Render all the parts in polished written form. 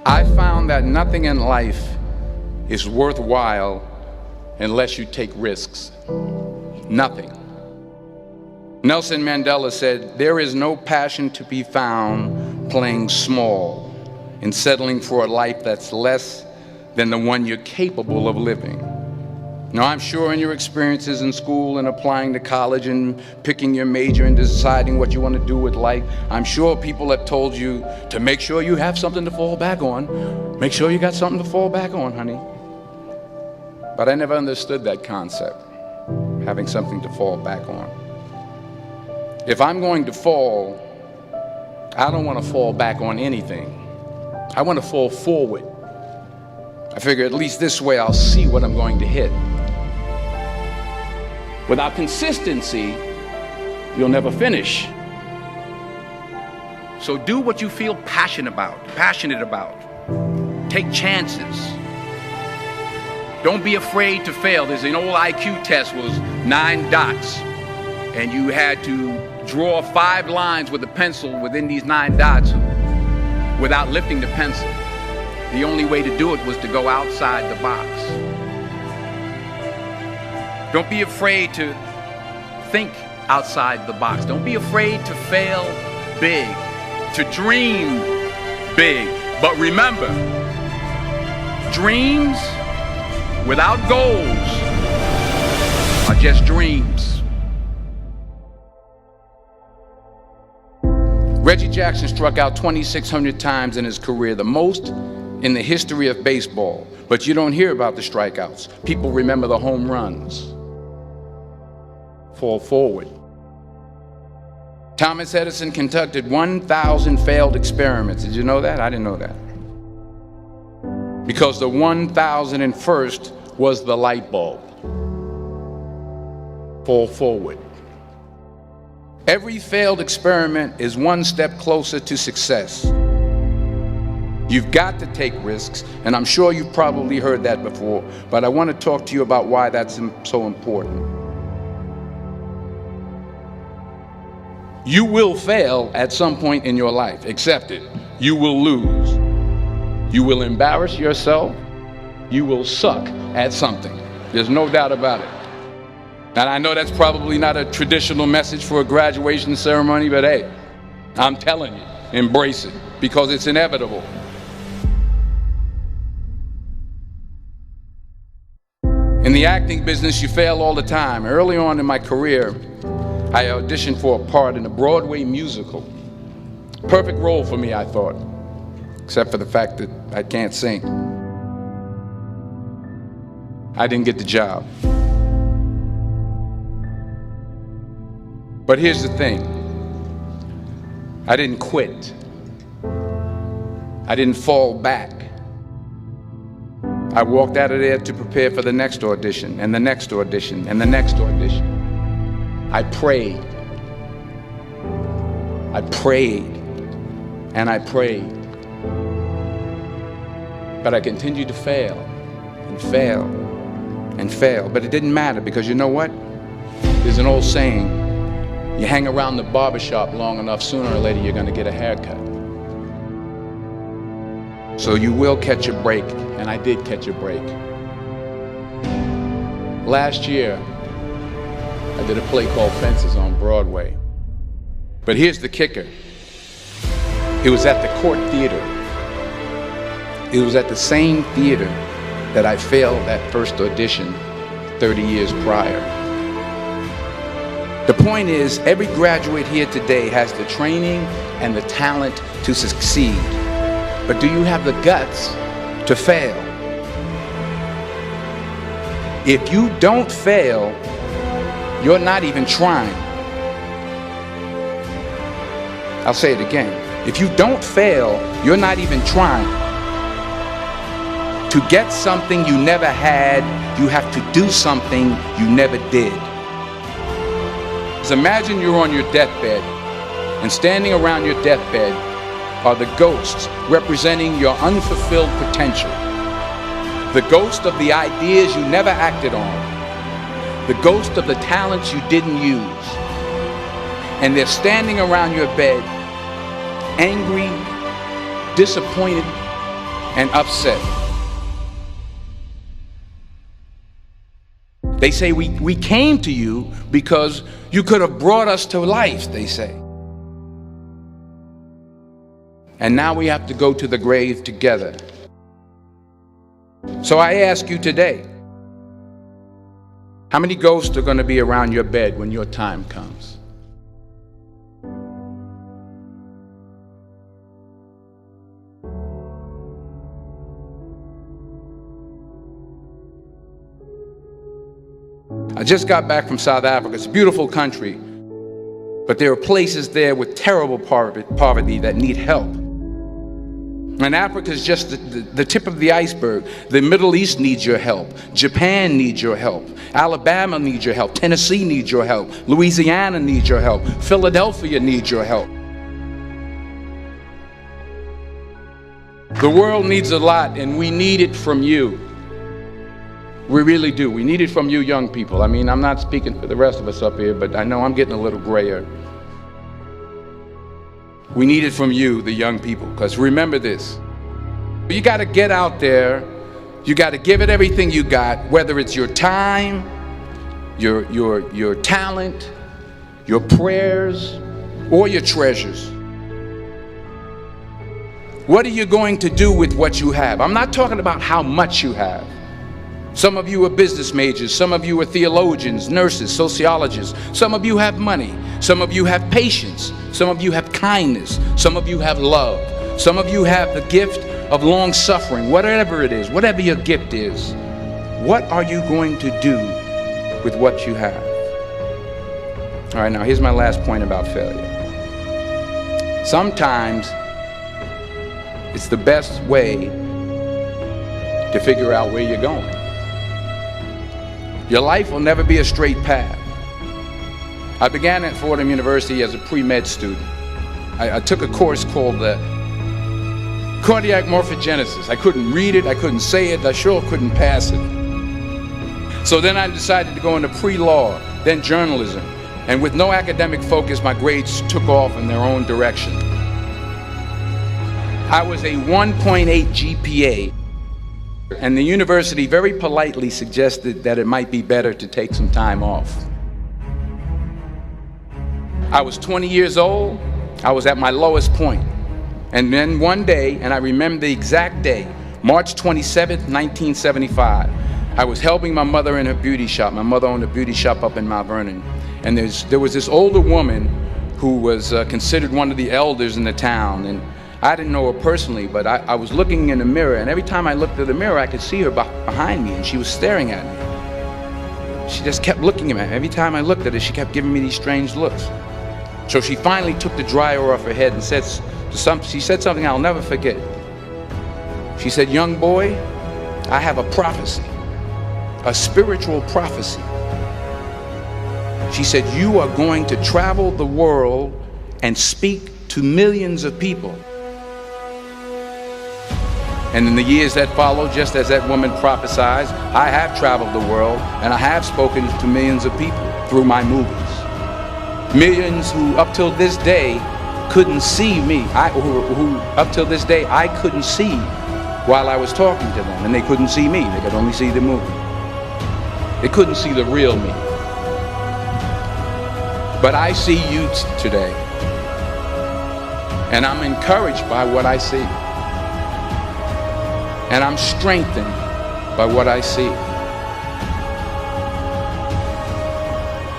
I found that nothing in life is worthwhile unless you take risks. Nothing. Nelson Mandela said, "There is no passion to be found playing small and settling for a life that's less than the one you're capable of living." Now, I'm sure in your experiences in school and applying to college and picking your major and deciding what you want to do with life, I'm sure people have told you to make sure you have something to fall back on. Make sure you got something to fall back on, honey. But I never understood that concept, having something to fall back on. If I'm going to fall, I don't want to fall back on anything. I want to fall forward. I figure at least this way I'll see what I'm going to hit. Without consistency, you'll never finish. So do what you feel passionate about. Take chances. Don't be afraid to fail. There's an old IQ test, was 9 dots, and you had to draw 5 lines with a pencil within these 9 dots without lifting the pencil. The only way to do it was to go outside the box. Don't be afraid to think outside the box. Don't be afraid to fail big, to dream big. But remember, dreams without goals are just dreams. Reggie Jackson struck out 2,600 times in his career, the most in the history of baseball. But you don't hear about the strikeouts. People remember the home runs. Fall forward. Thomas Edison conducted 1,000 failed experiments. Did you know that? I didn't know that. Because the 1,001st was the light bulb. Fall forward. Every failed experiment is one step closer to success. You've got to take risks, and I'm sure you've probably heard that before, but I want to talk to you about why that's so important. You will fail at some point in your life. Accept it. You will lose. You will embarrass yourself. You will suck at something. There's no doubt about it. And I know that's probably not a traditional message for a graduation ceremony, but hey, I'm telling you, embrace it, because it's inevitable. In the acting business, you fail all the time. Early on in my career, I auditioned for a part in a Broadway musical. Perfect role for me, I thought, except for the fact that I can't sing. I didn't get the job. But here's the thing. I didn't quit. I didn't fall back. I walked out of there to prepare for the next audition, and the next audition, and the next audition. I prayed. I prayed, and I prayed. But I continued to fail, and fail, and fail. But it didn't matter, because you know what? There's an old saying, you hang around the barbershop long enough, sooner or later you're going to get a haircut. So you will catch a break, and I did catch a break. Last year, I did a play called Fences on Broadway. But here's the kicker. It was at the Court Theater. It was at the same theater that I failed that first audition 30 years prior. The point is, every graduate here today has the training and the talent to succeed. But do you have the guts to fail? If you don't fail, you're not even trying. I'll say it again. If you don't fail, you're not even trying. To get something you never had, you have to do something you never did. So imagine you're on your deathbed, and standing around your deathbed are the ghosts representing your unfulfilled potential. The ghost of the ideas you never acted on. The ghost of the talents you didn't use. And they're standing around your bed, angry, disappointed, and upset. They say we came to you because you could have brought us to life, they say. And now we have to go to the grave together. So I ask you today, how many ghosts are going to be around your bed when your time comes? I just got back from South Africa. It's a beautiful country, but there are places there with terrible poverty that need help. And Africa is just the tip of the iceberg. The Middle East needs your help. Japan needs your help. Alabama needs your help. Tennessee needs your help. Louisiana needs your help. Philadelphia needs your help. The world needs a lot, and we need it from you. We really do. We need it from you young people. I mean, I'm not speaking for the rest of us up here, but I know I'm getting a little grayer. We need it from you, the young people, because remember this. You got to get out there. You got to give it everything you got, whether it's your time, your talent, your prayers, or your treasures. What are you going to do with what you have? I'm not talking about how much you have. Some of you are business majors, some of you are theologians, nurses, sociologists. Some of you have money, some of you have patience, some of you have kindness, some of you have love, some of you have the gift of long suffering. Whatever it is, whatever your gift is, what are you going to do with what you have? All right, now here's my last point about failure. Sometimes it's the best way to figure out where you're going. Your life will never be a straight path. I began at Fordham University as a pre-med student. I took a course called cardiac morphogenesis. I couldn't read it, I couldn't say it, I sure couldn't pass it. So then I decided to go into pre-law, then journalism. And with no academic focus, my grades took off in their own direction. I was a 1.8 GPA. And the university very politely suggested that it might be better to take some time off. I was 20 years old. I was at my lowest point. And then one day, and I remember the exact day, March 27th, 1975, I was helping my mother in her beauty shop. My mother owned a beauty shop up in Mount Vernon. And there was this older woman who was considered one of the elders in the town. And I didn't know her personally, but I was looking in the mirror, and every time I looked at the mirror, I could see her behind me, and she was staring at me. She just kept looking at me. Every time I looked at her, she kept giving me these strange looks. So she finally took the dryer off her head and she said something I'll never forget. She said, "Young boy, I have a prophecy, a spiritual prophecy." She said, "You are going to travel the world and speak to millions of people." And in the years that followed, just as that woman prophesied, I have traveled the world and I have spoken to millions of people through my movies. Millions who up till this day couldn't see me, who up till this day I couldn't see while I was talking to them, and they couldn't see me, they could only see the movie. They couldn't see the real me. But I see you today, and I'm encouraged by what I see. And I'm strengthened by what I see.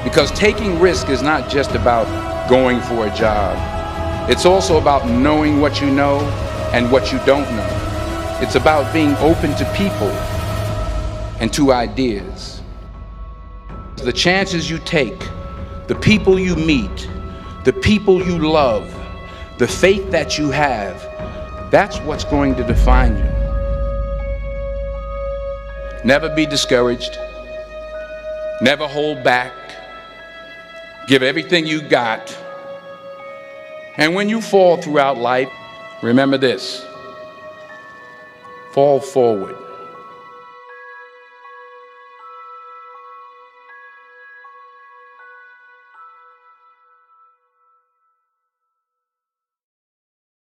Because taking risk is not just about going for a job. It's also about knowing what you know and what you don't know. It's about being open to people and to ideas. The chances you take, the people you meet, the people you love, the faith that you have, that's what's going to define you. Never be discouraged. Never hold back. Give everything you got. And when you fall throughout life, remember this: fall forward.